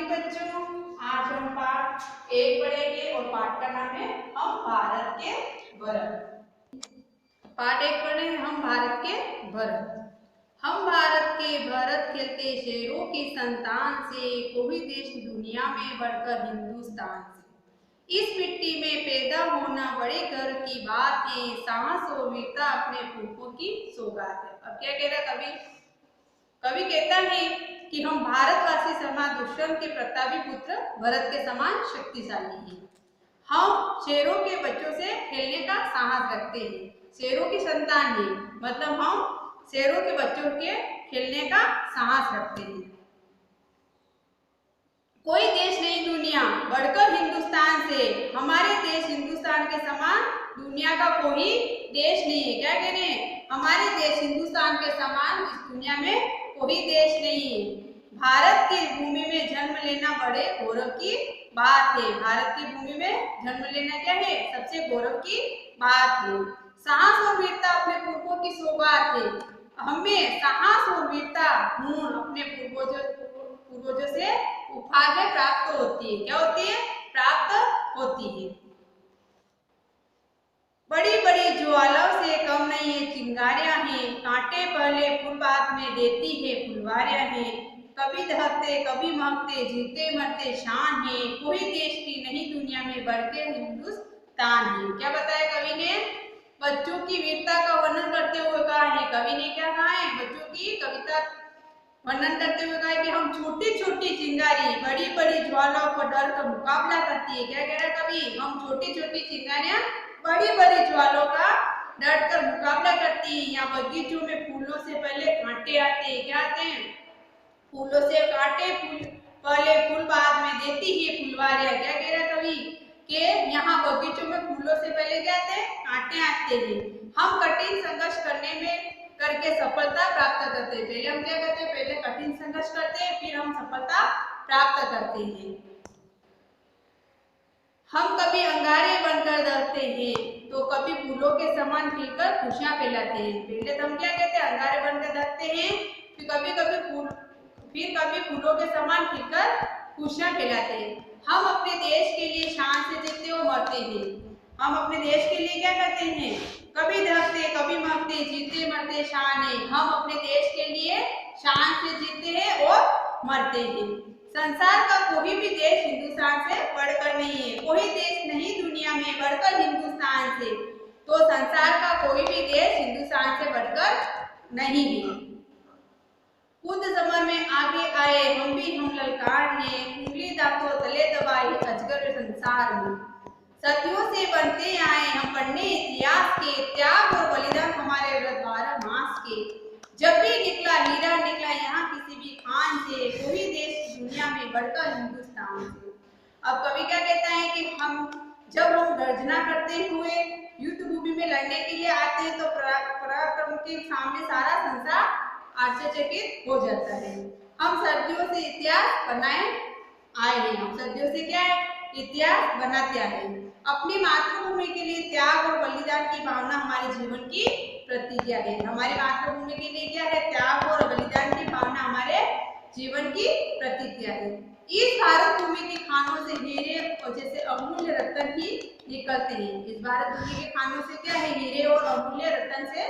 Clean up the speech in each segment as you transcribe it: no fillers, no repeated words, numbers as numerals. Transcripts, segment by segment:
बच्चों, आज हम पाठ 1 पढ़ेंगे और पाठ का नाम है हम भारत के भरत। पाठ 1 पढ़े हम भारत के भरत। हम भारत के भरत खेलते शेरों की संतान से, कोई देश दुनिया में बढ़कर हिंदुस्तान से। इस मिट्टी में पैदा होना बड़े गर्व की बात है, साहस और वीरता अपने पुरखों की सौगात है। अब क्या कह रहा कवि? कवि कहता है कि हम भारतवासी समान दुष्यंत के प्रतापी पुत्र भरत के समान शक्तिशाली हैं। हम शेरों के बच्चों से खेलने का साहस रखते हैं। शेरों की संतान है, मतलब हम शेरों के बच्चों के खेलने का साहस रखते हैं। कोई देश नहीं दुनिया बढ़कर हिंदुस्तान से, हमारे देश हिंदुस्तान के समान दुनिया का कोई देश नहीं है। क्या कह रहे हैं? हमारे देश हिंदुस्तान के समान इस दुनिया में कोई देश नहीं है। भारत की भूमि में जन्म लेना बड़े गौरव की बात है। भारत की भूमि में जन्म लेना क्या है? सबसे गौरव की बात है। साहस और वीरता अपने पुरखों की सौगात है। हमें साहस और वीरता गुण अपने पूर्वजों से उपहार में प्राप्त होती है। क्या होती है? प्राप्त होती है। बड़ी बड़ी ज्वालाओं से कम नहीं है चिंगारियां हैं, कांटे पहले फूल बाद में देती है फुलवारियां हैं। कभी दहकते कभी महकते, जीते मरते शान है, कोई देश की नहीं दुनिया में बढ़के हिंदुस्तान है। क्या बताया कवि ने? बच्चों की वीरता का वर्णन करते हुए कहा है। कवि ने क्या कहा है? बच्चों की कविता वर्णन करते हुए कहा कि हम छोटी छोटी चिंगारी बड़ी बड़ी ज्वालाओं को डर कर मुकाबला करती है। क्या कह रहा कवि? हम छोटी छोटी चिंगारियां बड़ी बड़ी ज्वालों का डट कर मुकाबला करती है। यहाँ बगीचों में फूलों से पहले कांटे आते हैं। क्या आते हैं? फूलों से कांटे, फूल पहले फूल बाद में देती है फुलवारियां। क्या कह रहा कवि? कि यहाँ बगीचों में फूलों से पहले क्या आते हैं? कांटे आते हैं। हम कठिन संघर्ष करके सफलता प्राप्त करते हैं। पहले हम क्या करते हैं? पहले कठिन संघर्ष करते हैं, फिर हम सफलता प्राप्त करते हैं। हम कभी अंगारे बनकर दहकते हैं, तो कभी फूलों के समान खिलकर खुशियां फैलाते हैं। पहले तो हम क्या कहते हैं? अंगारे बनकर दहकते हैं, फिर कभी फूलों के समान खिलकर खुशियां फैलाते हैं। हम अपने देश के लिए शान से जीते और मरते हैं। हम अपने देश के लिए क्या करते हैं? कभी दहकते कभी मरते, जीते मरते शान है। हम अपने देश के लिए शान से जीते हैं और मरते हैं। संसार का कोई भी देश हिंदुस्तान से बढ़कर नहीं है। कोई देश नहीं दुनिया में बढ़कर हिंदुस्तान से। तो संसार का कोई भी देश हिंदुस्तान से बढ़कर नहीं है। खुद समर में आगे आए हम ललकारने, उंगली दांतों तले दबाए अजगर संसार में। सदियों से बनते आए हम पढ़ने इतिहास के, त्याग और बलिदान हमारे व्रत 12 मास के। जब भी निकला हीरा निकला यहाँ किसी भी खान से, कोई देश दुनिया में बढ़कर हिंदुस्तान से। अब कवि क्या कहता है कि जब हम गर्जना करते हुए युद्ध भूमि में लड़ने के लिए आते हैं, तो पराक्रम के सामने सारा संसार आश्चर्यचकित हो जाता है। हम सदियों से इतिहास बनाए आए हैं। हम सदियों से क्या है? इतिहास बनाते आए हैं। अपनी मातृभूमि के लिए त्याग और बलिदान की भावना हमारे जीवन की प्रतिज्ञा है। हमारी मातृभूमि के लिए क्या है? त्याग और बलिदान की भावना हमारे जीवन की प्रतिज्ञा है। इस भारत भूमि की खानों से हीरे और जैसे अमूल्य रत्न ही निकलते हैं। इस भारत भूमि के खानों से क्या है? हीरे और अमूल्य रत्न से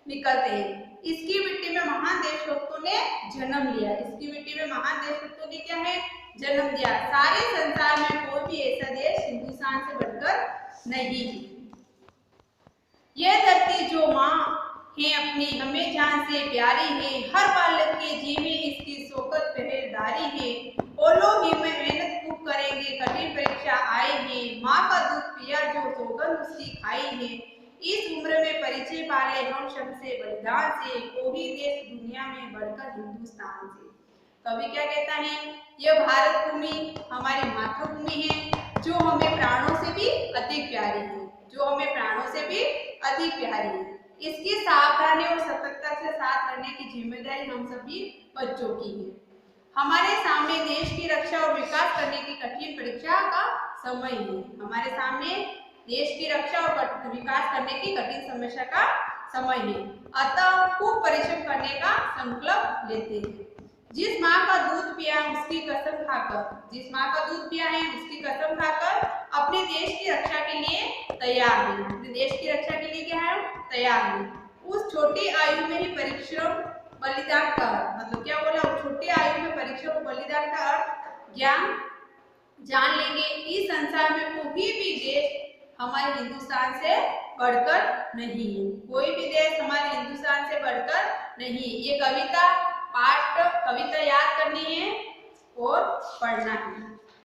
निकलते हैं। इसकी मिट्टी में महान देशभक्तों ने जन्म लिया। इसकी मिट्टी में महान देशभक्तों ने क्या है? जन्म दिया। सारे संसार में कोई भी ऐसा देश हिंदुस्तान से बढ़कर नहीं है। यह धरती जो माँ है अपनी हमें जान से प्यारी है, हर बालक के जी में इसकी शौकत पहरेदारी है। ओलो ही में मेहनत खूब करेंगे, कठिन परीक्षा आए हैं, माँ का दूध पिया जो सौगंध उसकी खाई है। इस उम्र में परिचय पाले हम शम से बलिदान से, कोई देश दुनिया में बढ़कर हिंदुस्तान से। कवि क्या कहता है? यह भारत भूमि हमारी मातृभूमि है, जो हमें प्राणों से भी अधिक प्यारी है। जो हमें प्राणों से भी अधिक प्यारी है। इसकी सावधानी और सतर्कता से साथ रहने की जिम्मेदारी हम सभी बच्चों की है। हमारे सामने देश की रक्षा और विकास करने की कठिन परीक्षा का समय है। हमारे सामने देश की रक्षा और विकास करने की कठिन समस्या का समय है। अतः खूब परिश्रम करने का संकल्प लेते हैं। जिस माँ का दूध पिया है उसकी कसम खाकर, जिस माँ का दूध पिया है उसकी कसम खाकर अपने देश की रक्षा के लिए तैयार है, अपने देश की रक्षा के लिए क्या है, तैयार है। उस छोटी आयु में ही परिश्रम बलिदान का अर्थ, मतलब क्या बोला, उस छोटी आयु में परिश्रम बलिदान का अर्थ ज्ञान जान लेंगे। इस संसार में कोई भी देश हमारे हिंदुस्तान से बढ़कर नहीं है, कोई भी देश हमारे हिंदुस्तान से बढ़कर नहीं। ये कविता पाठ, कविता याद करनी है और पढ़ना है।